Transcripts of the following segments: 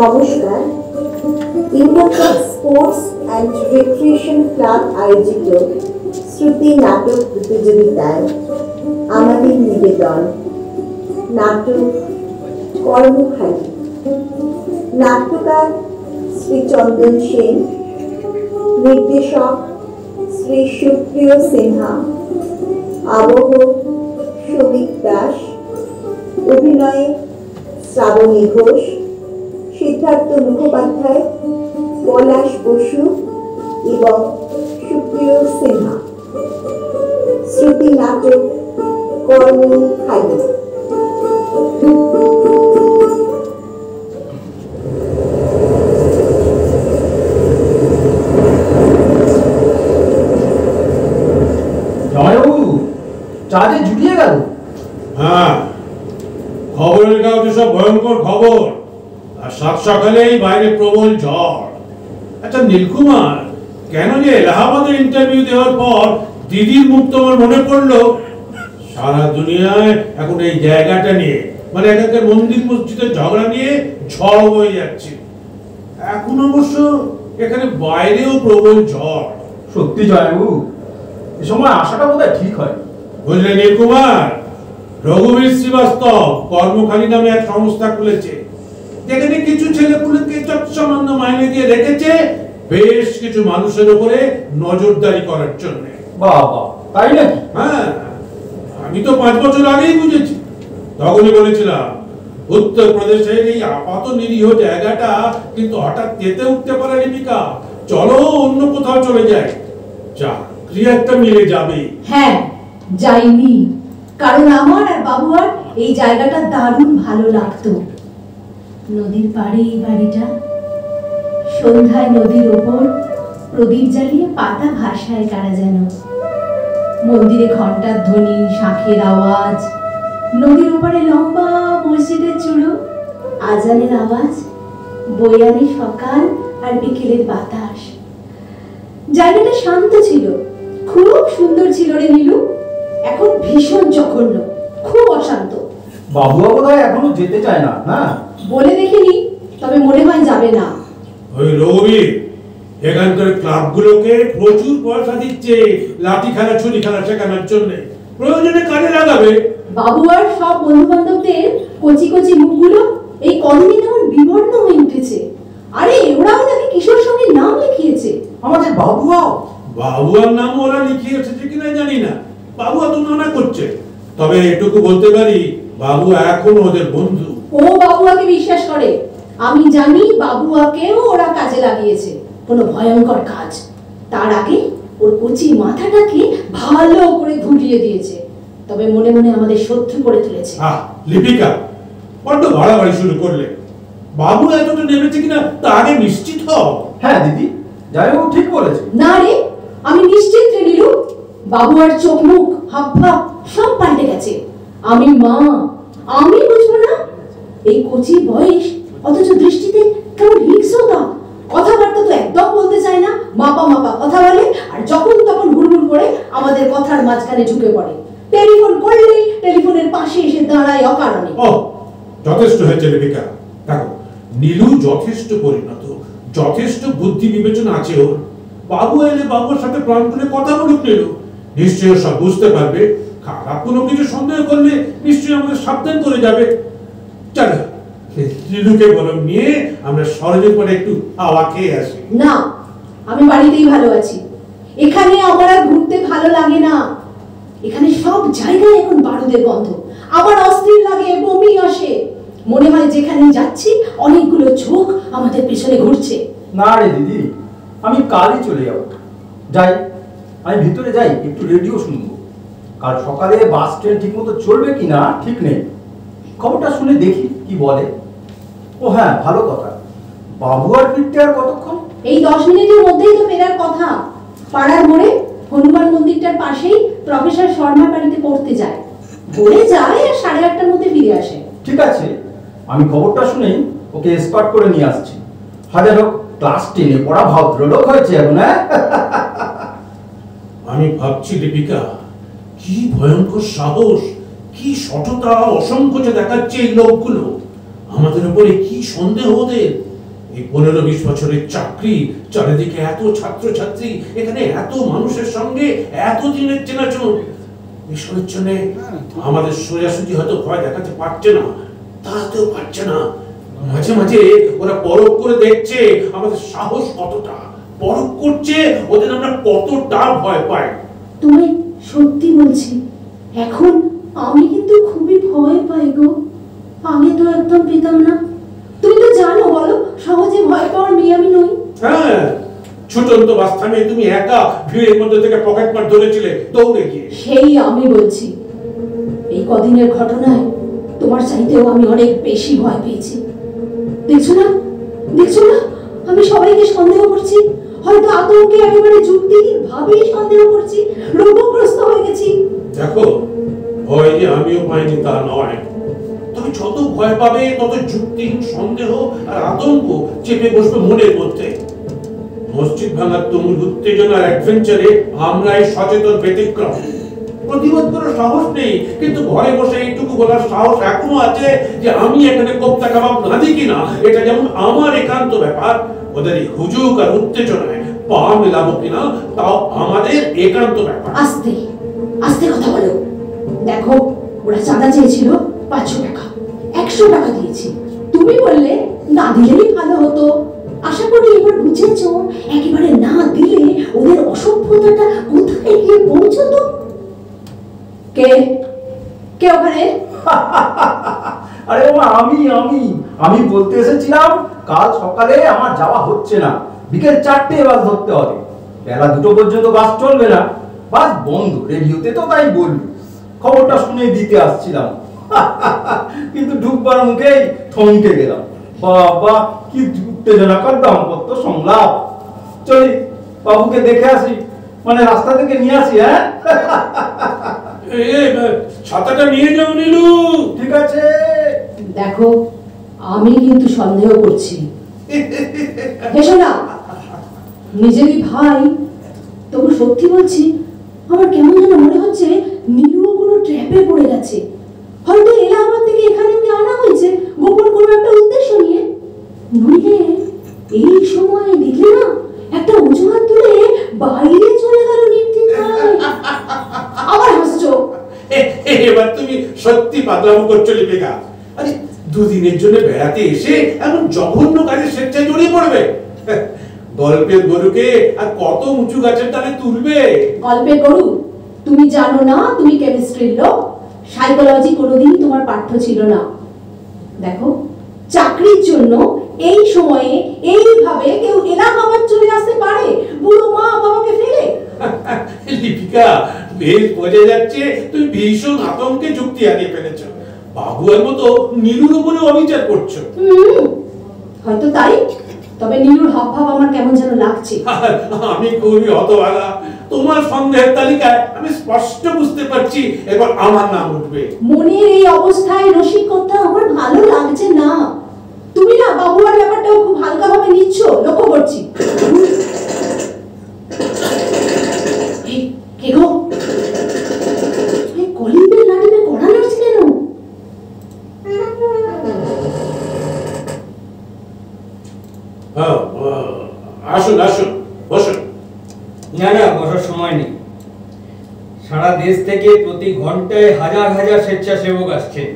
নমস্কার। Indraprastha sports and recreation club আয়োজিত শ্রুতি নাটক প্রতিযোগিতায় আমাদের নিবেদন নাটক কর্মখালী। নাট্যকার শ্রী চন্দন সেন, নির্দেশক শ্রী সুপ্রিয় সিনহা, আবহ সৌমিক দাস, অভিনয়ে শ্রাবণী ঘোষ, সিদ্ধার্থ মুখোপাধ্যায়, পলাশ বসু এবং সুপ্রিয় সিনহা। শ্রুতি নাটক কর্মখালী। চাঁদে জুড়িয়ে গেল। হ্যাঁ, খবরের কাগজে সব ভয়ঙ্কর খবর, আর সাত সকালেই বাইরে প্রবল ঝড়। আচ্ছা নীলকুমার, কেন যে এলাহাবাদের ইন্টারভিউ দেওয়ার পর দিদির মুখ তোমার মনে পড়লো? সারা দুনিয়ায় এখন এই জায়গাটা নিয়ে, মানে এখানকার মন্দির মসজিদের ঝগড়া নিয়ে ঝড় হয়ে যাচ্ছে। এখন অবশ্য এখানে বাইরেও প্রবল ঝড়। সত্যি জয়বাবু, এ সময় আসাটা বোধহয় ঠিক হয়। বুঝলে নীলকুমার, রঘুবীর শ্রীবাস্তব কর্মখালী নামে এক সংস্থা খুলেছে, যেখানে কিছু ছেলেপুলেকে সামান্য মাইনে দিয়ে রেখেছে বেশ কিছু মানুষের উপরে নজরদারি করার জন্য। বাবা, তাই নাকি? হ্যাঁ, আমি তো 5 বছর আগেই বুঝেছি। তখনই বলেছিলাম উত্তরপ্রদেশের এই আপাত নিরীহ জায়গাটা কিন্তু হঠাৎ তেতে উঠতে পারে লিপিকা, চলো অন্য কোথাও চলে যায়, চাকরি একটা মিলে যাবে। হ্যাঁ, যাইনি, কারণ আমার আর বাবুয়ার এই জায়গাটা দারুণ ভালো লাগতো। নদীর পাড়ে এই বাড়িটা, সন্ধ্যায় নদীর ওপর প্রদীপ জ্বালিয়ে পাতা ভাসায় কারা যেন, মন্দিরে ঘন্টার ধ্বনি, শাঁখের আওয়াজ, নদীর ওপারে লম্বা মসজিদের চূড়ো, আজানের আওয়াজ, বয়ানে সকাল আর বিকেলের বাতাস। জায়গাটা শান্ত ছিল, খুব সুন্দর ছিল রে নীলু। এখন ভীষণ জঘন্য, খুব অশান্ত। বাবুয়া বোধহয় এখনো যেতে চায় না। না, বলে দেখিনি, তবে মনে হয় যাবে না। ওই রবি এখানকার ক্লাবগুলোকে প্রচুর পয়সা দিচ্ছে লাঠি খেলা, ছুরি খেলা শেখানোর জন্য, প্রয়োজনে কাজে লাগাবে। বাবুয়ার সব বন্ধু বান্ধবদের কচি কচি মুখগুলো এই কদিনে কেমন বিবর্ণ হয়ে উঠেছে। আরে ওরাও নাকি কিশোর সঙ্গীর নাম লিখিয়েছে। আমাদের বাবুয়াও? বাবুয়ার নাম ওরা লিখিয়ে এসেছে কিনা জানি না, বাবুয়া তো মানা করছে। তবে এটুকু বলতে পারি, বাবু এখন ওদের বন্ধু। ও বাবুয়াকে বিশ্বাস করে। আমি জানি বাবুয়াকেও ওরা কাজে লাগিয়েছে, কোনো ভয়ঙ্কর কাজ। তার আগে ওর কচি মাথাটাকে ভালো করে ঘুরিয়ে দিয়েছে, তবে মনে মনে আমাদের শত্রু করে তুলেছে। লিপিকা, বড্ড বাড়াবাড়ি শুরু করলে। বাবু এতটা নেমেছে কিনা তা আগে নিশ্চিত হও। হ্যাঁ দিদি, জয়বাবু ঠিক বলেছে। না রে, আমি নিশ্চিত রে নীলু। বাবুয়ার চোখ মুখ হাবভাব সব পাল্টে গেছে। আমি মা, আমি বুঝবো না? এই কচি বয়স, অথচ দৃষ্টিতে কেমন হিংস্রতা। কথাবার্তা তো একদম বলতে চায় না, মাপা মাপা কথা বলে, আর যখন তখন হুড়মুড় করে আমাদের কথার মাঝখানে ঢুকে পড়ে। টেলিফোন করলেই টেলিফোনের পাশে এসে দাঁড়ায় অকারণে। ও, যথেষ্ট হয়েছে লিপিকা। দেখো, নীলু যথেষ্ট পরিণত, যথেষ্ট বুদ্ধি বিবেচনা আছে ওর। বাবু এলে বাবুর সাথে প্রাণ খুলে কথা বলুক নীলু, নিশ্চয়ই সব বুঝতে পারবে। খারাপ কোনো কিছু সন্দেহ করলে নিশ্চয়ই আমাদের সাবধান করে যাবে। চলো নীলুকে বরং নিয়ে আমরা সরজের পরে একটু হাওয়া খেয়ে আসি। না, আমি বাড়িতেই ভালো আছি। এখানে আমার আর ঘুরতে ভালো লাগে না। এখানে সব জায়গায় এখন বারুদের গন্ধ। আমার অস্থির লাগে, বমি আসে। মনে হয় যেখানে যাচ্ছি অনেকগুলো চোখ আমাদের পেছনে ঘুরছে। না রে দিদি, আমি কালই চলে যাব। যাই, আমি ভিতরে যাই, একটু রেডিও শুনবো। কাল সকালে বাস ট্রেন ঠিক মতো চলবে কিনা ঠিক নেই, খবরটা শুনে দেখি কি বলে। ও হ্যাঁ, ভালো কথা, বাবু আর ফিরতে আর কতক্ষণ? এই 10 মিনিটের মধ্যেই তো ফেরার কথা। পাড়ার মোড়ে হনুমান মন্দিরটার পাশেই প্রফেসর শর্মার বাড়িতে পড়তে যায়। পড়ে যায় আর 8:30টার মধ্যে ফিরে আসে। ঠিক আছে, আমি খবরটা শুনেই ওকে এসকর্ট করে নিয়ে আসছি। হাজার হোক ক্লাস 10-এ পড়া ভদ্রলোক হয়েছে এখন। হ্যাঁ, আমি ভাবছি লিপিকা, কি ভয়ঙ্কর সাহস, কি সততা, অসংকোচে দেখাচ্ছে এই লোকগুলো। আমাদের উপরে কি সন্দেহ ওদের। এই 15-20 বছরের চাকরি, চারিদিকে এত ছাত্রছাত্রী, এখানে এত মানুষের সঙ্গে এত দিনের চেনাচুন, এসবের জন্য আমাদের সোজাসুজি হয়তো ভয় দেখাতে পারছে না, তাড়াতেও পারছে না। মাঝে মাঝে ওরা পরখ করে দেখছে আমাদের সাহস কতটা, পরখ করছে ওদের আমরা কতটা ভয় পাই। তুমি সত্যি বলছি, এখন আমি কিন্তু খুবই ভয় পাই গো। আগে তো একদম পেতাম না। তুমি তো জানো, বলো, সহজে ভয় পাওয়ার মেয়ে আমি নই। হ্যাঁ, ছুটন্ত বাস থামিয়ে তুমি একা ভিড়ের মধ্যে থেকে পকেট মার ধরেছিলে দৌড়ে গিয়ে। সেই আমি বলছি, এই কদিনের ঘটনায় তোমার চাইতেও আমি অনেক বেশি ভয় পেয়েছি। দেখছো না, দেখছো না, আমি সবাইকে সন্দেহ করছি, হয়তো আতঙ্কে একেবারে যুক্তিহীনভাবেই সন্দেহ করছি, রোগগ্রস্ত হয়ে গেছি। দেখো, ভয় যে আমিও পাইনি তা নয়, তবে যত ভয় পাবে তত যুক্তিহীন সন্দেহ আর আতঙ্ক চেপে বসবে মনের মধ্যে। মসজিদ ভাঙার তুমুল উত্তেজনার অ্যাডভেঞ্চারে আমরাই সচেতন ব্যতিক্রম। প্রতিবাদ করার সাহস নেই, কিন্তু ঘরে বসে এইটুকু বলার সাহস এখনো আছে যে আমি এখানে কোপ্তা কাবাব না দিই কিনা এটা যেমন আমার একান্ত ব্যাপার, ওদের এই হুজুগ আর উত্তেজনায় পা মেলাবো কিনা তাও আমাদের একান্ত ব্যাপার। আস্তে আস্তে কথা বলো। দেখো, ওরা চাঁদা চেয়েছিল 500 টাকা, 100 টাকা দিয়েছি। তুমি বললে না দিলেই ভালো হতো। আশা করি এবার বুঝেছো, একেবারে না দিলে ওদের অসভ্যতাটা কোথায় গিয়ে পৌঁছতো। কে কে ওখানে? আরে বাবা, আমি বলতে এসেছিলাম কাল সকালে আমার যাওয়া হচ্ছে না, বিকেল 4টে বাস ধরতে হবে, বেলা 2টো পর্যন্ত বাস চলবে না, বাস বন্ধ। রেডিওতে তো তাই বলল, খবরটা শুনে দিতে আসছিলাম। কিন্তু ঢুকবার মুখেই থমকে গেলাম। বাবা, কি উত্তেজনাকর দাম্পত্য সংলাপ। চলি, বাবুকে দেখে আসি, মানে রাস্তা থেকে নিয়ে আসি। হ্যাঁ, ছাতাটা নিয়ে যাও নীলু। ঠিক আছে। দেখো, আমি কিন্তু সন্দেহ করছি। হেসো না, নিজেরই ভাই, তবু সত্যি বলছি, আমার কেমন যেন মনে হচ্ছে নীলুও কোনো ট্র্যাপে পড়ে গেছে। হয়তো এলাহাবাদ থেকে এখানে ওকে আনা হয়েছে গোপন কোনো একটা উদ্দেশ্য নিয়ে। নইলে এই সময় দেখলে না, একটা অজুহাত তুলে বাইরে চলে গেল নির্দ্বিধায়। আবার হাসছো। এবার তুমি সত্যি পাগলামো করছো লিপিকা। আরে, 2 দিনের জন্য বেড়াতে এসে এমন জঘন্য কাজে স্বেচ্ছায় জড়িয়ে পড়বে। গল্পের গরুকে আর কত উঁচু গাছের ডালে তুলবে। গল্পের গরু? তুমি জানো না, তুমি কেমিস্ট্রির লোক, সাইকোলজি কোনোদিনই তোমার পাঠ্য ছিল না। দেখো, চাকরির জন্য এই সময়ে এইভাবে কেউ এলাহাবাদ চলে আসতে পারে বুড়ো মা বাবাকে ফেলে? লিপিকা, বেশ বোঝা যাচ্ছে তুমি ভীষণ আতঙ্কে যুক্তি হারিয়ে ফেলেছো। বাবুয়ার মতো নীলুর উপরে অবিচার করছো। হয়তো তাই, তবে নীলুর হাবভাব আমার কেমন যেন লাগছে। আমি খুবই হতভাগা। তোমার সন্দেহের তালিকায় আমি স্পষ্ট বুঝতে পারছি এবার আমার নাম উঠবে। মনের এই অবস্থায় রসিকতা আমার ভালো লাগছে না। তুমি না বাবুয়ার ব্যাপারটাও খুব হালকাভাবে নিচ্ছ, লক্ষ্য করছি। কে গো? কলিং বেল না টিপে কড়া নাড়ছে কেন? আসুন আসুন, বসুন। না না, বসার সময় নেই। সারা দেশ থেকে প্রতি ঘন্টায় হাজার হাজার স্বেচ্ছাসেবক আসছেন,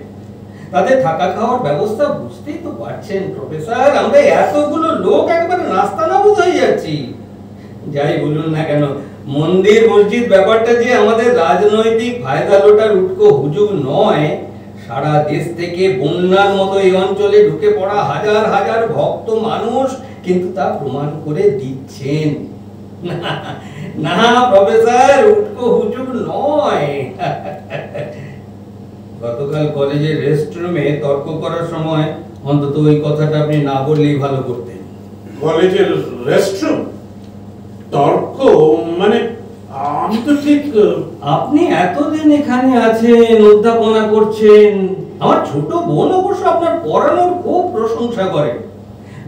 তাদের থাকা খাওয়ার ব্যবস্থা বুঝতেই তো পারছেন প্রফেসর। আমরা এতগুলো লোক একবারে নাস্তানাবুদ হয়ে যাচ্ছি। যাই বলুন না কেন, মন্দির মসজিদ ব্যাপারটা যে আমাদের রাজনৈতিক ফায়দা লোটার উটকো হুজুগ নয়। সারা দেশ থেকে বন্যার মতো এই অঞ্চলে ঢুকে পড়া হাজার হাজার ভক্ত মানুষ কিন্তু তা প্রমাণ করে দিচ্ছেন। না প্রফেসর, উটকো হুজুগ নয়। গতকাল কলেজের রেস্টরুমে তর্ক করার সময় অন্তত ওই কথাটা আপনি না বললেই ভালো করতেন। কলেজের রেস্টরুম তর্ক? মানে আমি তো ঠিক। আপনি এতদিন এখানে আছেন, অধ্যাপনা করছেন। আমার ছোট বোন অবশ্য আপনার পড়ানোর খুব প্রশংসা করে।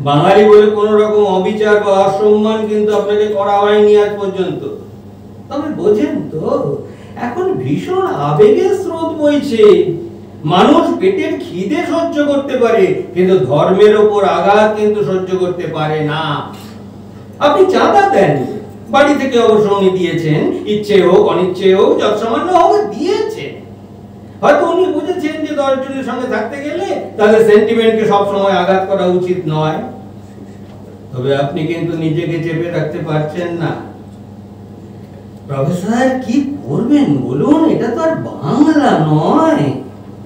বাঙালি বলে কোন রকম অবিচার বা অসম্মান কিন্তু আপনাকে করা হয়নি আজ পর্যন্ত। তবে বোঝেন তো, এখন ভীষণ আবেগের স্রোত বইছে। মানুষ পেটের খিদে সহ্য করতে পারে, কিন্তু ধর্মের ওপর আঘাত কিন্তু সহ্য করতে পারে না। আপনি চাঁদা দেন, বাড়ি থেকে অবশ্য উনি দিয়েছেন, ইচ্ছে হোক অনিচ্ছে হোক যৎসামান্য হোক দিয়েছেন। হয়তো উনি বুঝেছেন যে 10 জনের সঙ্গে থাকতে গেলে তাদের সেন্টিমেন্টকে সবসময় আঘাত করা উচিত নয়। তবে আপনি কিন্তু নিজেকে চেপে রাখতে পারছেন না। প্রফেসর কি করবেন বলুন, এটা তো আর বাংলা নয়।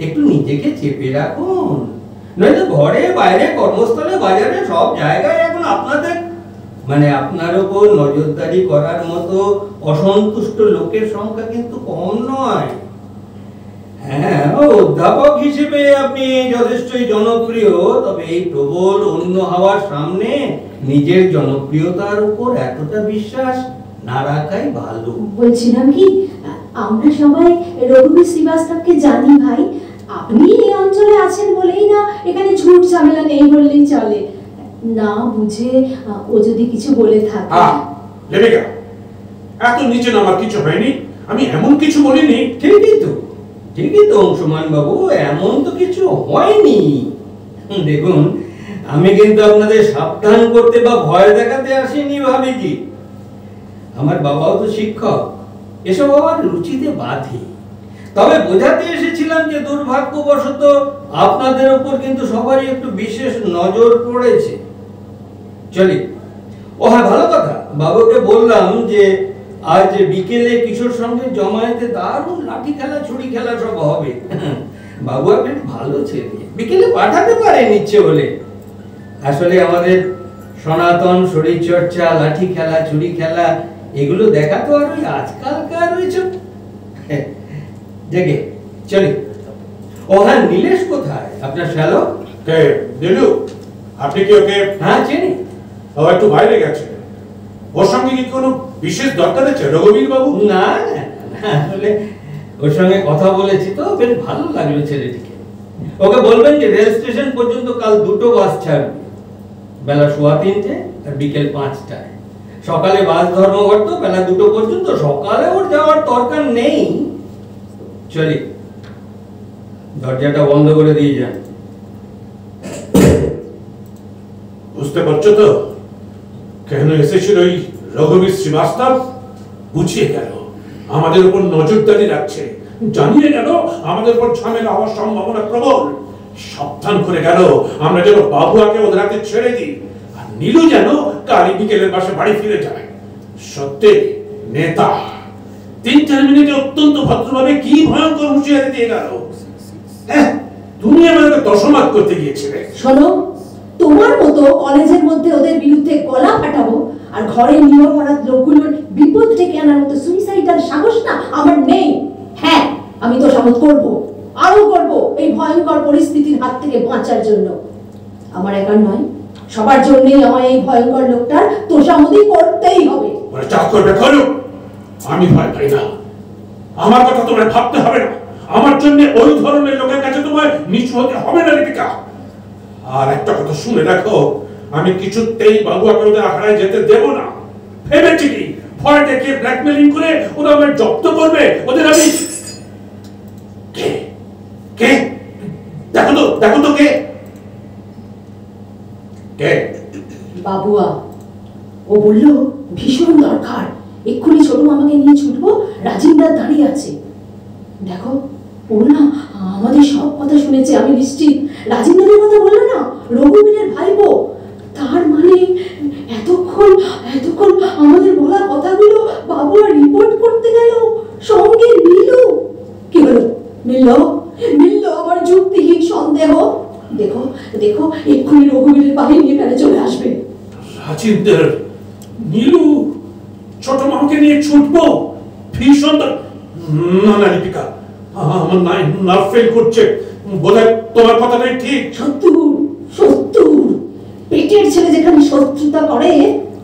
একটু নিজেকে চেপে রাখুন, নয়তো ঘরে বাইরে কর্মস্থলে বাজারে সব জায়গায় এখন আপনার উপর নজরদারি করার মতো অসন্তুষ্ট লোকের সংখ্যা কিন্তু কম নয়। হ্যাঁ, অধ্যাপক হিসেবে আপনি যথেষ্টই জনপ্রিয়, তবে এই প্রবল অন্য হওয়ার সামনে নিজের জনপ্রিয়তার উপর এতটা বিশ্বাস না রাখাই ভালো। বলছিলাম কি, আমরা সবাই রঘুবীর শ্রীবাস্তবকে জানি ভাই। আপনি এই অঞ্চলে আছেন বলেই না এখানে ঝুট ঝামেলা নেই বললেই চলে। না বুঝে ও যদি কিছু বলে থাকে। লেবিকা, এত নিচে নামার কিছু হয়নি, আমি এমন কিছু বলিনি। ঠিকই তো অংশুমান বাবু, এমন তো কিছু হয়নি। দেখুন, আমি কিন্তু আপনাদের সাবধান করতে বা ভয় দেখাতে আসিনি ভাবিজি। আমার বাবাও তো শিক্ষক, এসব আমার রুচিতে বাধে। তবে বোঝাতে এসেছিলাম যে দুর্ভাগ্যবশত আপনাদের উপর কিন্তু সবারই একটু বিশেষ নজর পড়েছে। চলি। ও হ্যাঁ, ভালো কথা, বাবুকে বললাম যে আজ বিকেলে কিশোর সঙ্গে জমায়েতে দারুণ লাঠি খেলা ছুরি খেলা সব হবে। বাবু আপনি ভালো ছেলে, বিকেলে পাঠাতে পারেন ইচ্ছে হলে। আসলে আমাদের সনাতন শরীরচর্চা, লাঠি খেলা ছুরি খেলা এগুলো দেখা তো আর ওই আজকালকার ওইসব দেখে। চলি। ও হ্যাঁ, নীলেশ কোথায়, আপনার শ্যালক? দিলু, আপনি কি ওকে? হ্যাঁ চিনি। ও একটু বাইরে গেছে। ওর সঙ্গে কি কোনো বিশেষ দরকার আছে রঘুবীর বাবু? না, আসলে ওর সঙ্গে কথা বলেছি তো বেশ ভালো লাগলো ছেলেটিকে। ওকে বলবেন যে রেল স্টেশন পর্যন্ত কাল 2টো বাস ছাড়বে, বেলা 3:15 আর বিকেল 5টায়। সকালে বাস ধর্মঘট তো বেলা 2টো পর্যন্ত, সকালে ওর যাওয়ার দরকার নেই। চলি, দরজাটা বন্ধ করে দিয়ে যান। বুঝতে পারছো তো কেন এসেছিল ওই রঘুবীর শ্রীবাস্তব? বুঝিয়ে গেল আমাদের উপর নজরদারি রাখছে, জানিয়ে গেল আমাদের উপর ঝামেলা হওয়ার সম্ভাবনা প্রবল, সাবধান করে গেল আমরা যেন বাবুয়াকে ওদের হাতে ছেড়ে দিই, আর নীলু যেন কালী বিকেলের বাসে বাড়ি ফিরে যায়। সত্যি নেতা 3-4 মিনিটে অত্যন্ত ভদ্রভাবে কি ভয়ঙ্কর হুঁশিয়ারি দিয়ে গেল। তুমি আমাদেরকে দশমাত করতে গিয়েছিলে। শোনো, তোমার মতো কলেজের মধ্যে ওদের বিরুদ্ধে গলা ফাটাবো আর ঘরের নিরপরাধ লোকগুলোর বিপদ ডেকে আনার মতো সুইসাইডাল সাহস না আমার নেই। হ্যাঁ, আমি তো সাহস করব, আরো করব এই ভয়ঙ্কর পরিস্থিতির হাত থেকে বাঁচার জন্য। আমার একার নয়, সবার জন্যই আমার এই ভয়ঙ্কর লোকটার তোষামোদি করতেই হবে। ওরা চাপ করবে করুক, আমি ভয় পাই না। আমার কথা তোমরা ভাবতে হবে না, আমার জন্য ওই ধরনের লোকের কাছে তোমার নিচু হতে হবে না রিতিকা। আর একটা কথা শুনে রাখো, আমি কিছুতেই বাবুয়াকে ওদের আখড়ায় যেতে দেব না। ভেবেছি কি ভয় দেখিয়ে ব্ল্যাকমেলিং করে ওরা আমায় জব্দ করবে, ওদের আমি কে কে দেখো তো কে কে? বাবুয়া। ও বলল ভীষণ দরকার, এক্ষুনি ছোট মামাকে নিয়ে ছুটবো, রাজিন্দা দাঁড়িয়ে আছে। দেখো, ও না আমাদের সব কথা শুনেছে, আমি নিশ্চিত। রাজিন্দাদের কথা বললো না, রঘুবীরের ভাইপো। তার মানে এতক্ষণ আমাদের বলা কথাগুলো বাবুয়া রিপোর্ট করতে গেল, সঙ্গে নীলু। কি হলো? মিলল আমার যুক্তিহীন সন্দেহ। দেখো দেখো, এক্ষুনি রঘুবীরের বাহিনী এখানে চলে আসবে। রাজিন্দর, নীলু, ছোট মামাকে নিয়ে ছুটবো? ভীষণ না লিপিকা, আমার নার্ভ ফেল করছে। বোধহয় তোমার কথাটাই ঠিক। সত্তর পেটের ছেলে যেখানে শত্রুতা করে,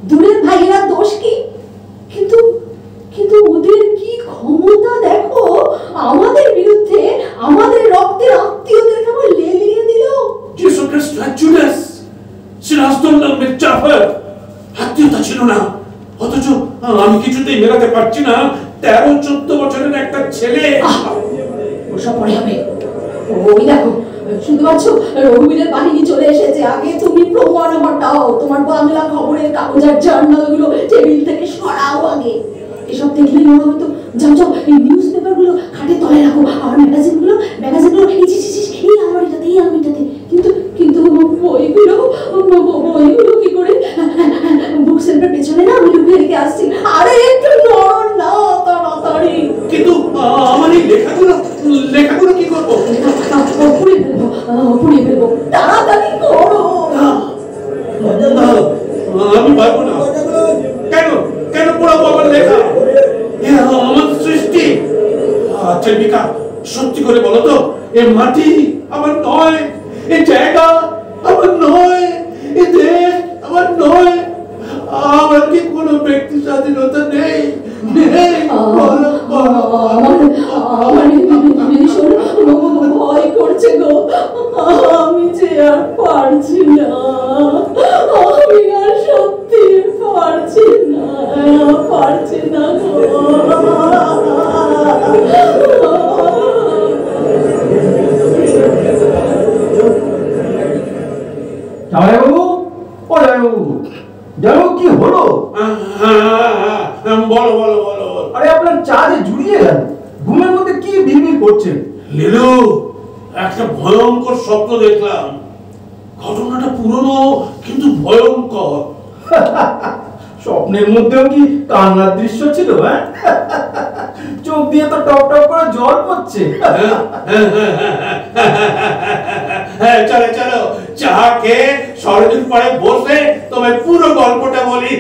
দূরের ভাইয়েরা দোষ কি? কিন্তু ওদের কি ক্ষমতা দেখো, আমাদের বিরুদ্ধে আমাদের রক্তের আত্মীয়দের কেমন লেলিয়ে দিল। যিশু খ্রিস্ট জুডাস সিরাজদৌল্লা মির্জাফর আত্মীয়তা ছিল না, অথচ আমি কিছুতেই মেলাতে পারছি না 13-14 বছরের একটা ছেলে। ওসব পরে হবে, ওই দেখো, শুনতে পাচ্ছ? রঘুবীরের বাহিনী চলে এসেছে। আগে তুমি প্রমাণ হটাও, তোমার বাংলা খবরের কাগজ আর জার্নালগুলো টেবিল থেকে সরাও আগে। এসব দেখলেই মনে হতো, যাও যাও এই নিউজ পেপারগুলো খাটের তলায় রাখো, আর ম্যাগাজিনগুলো এই আলমারিটাতে। কিন্তু বইগুলো কি করে? বুক সেন্টার পেছনে না, আমি লুকিয়ে রেখে আসছি। আরে একটু নড়ো না তাড়াতাড়ি। কিন্তু আমার এই লেখাগুলো কি করবো? পুড়িয়ে ফেলবো, তাড়াতাড়ি করো। আমি পারবো না। কেন পড়াবো আমার লেখা? আমার সৃষ্টি। আচ্ছা বিকা, সত্যি করে বলো তো, এ মাটি আমার নয়, এ জায়গা আমার নয়, এ দেশ আমার নয়, আমার কি কোনো ব্যক্তি স্বাধীনতা নেই? ভয় করছে গো, আমি যে আর পারছি না, আমি আর সত্যি পারছি না গো। জামাইবাবু, ও জামাইবাবু, জামাইবাবু কি হলো? বলো। আরে আপনার চা যে জুড়িয়ে গেল, ঘুমের মধ্যে কি বিড়বিড় করছেন? লীলু, একটা ভয়ঙ্কর স্বপ্ন দেখলাম। ঘটনাটা পুরনো কিন্তু ভয়ঙ্কর। স্বপ্নের মধ্যেও কি কান্নার দৃশ্য ছিল? হ্যাঁ, চোখ দিয়ে তো টপ টপ করে জল পড়ছে। চলো চা খেয়ে সরদিন পরে বসে তোমায় পুরো গল্পটা বলি।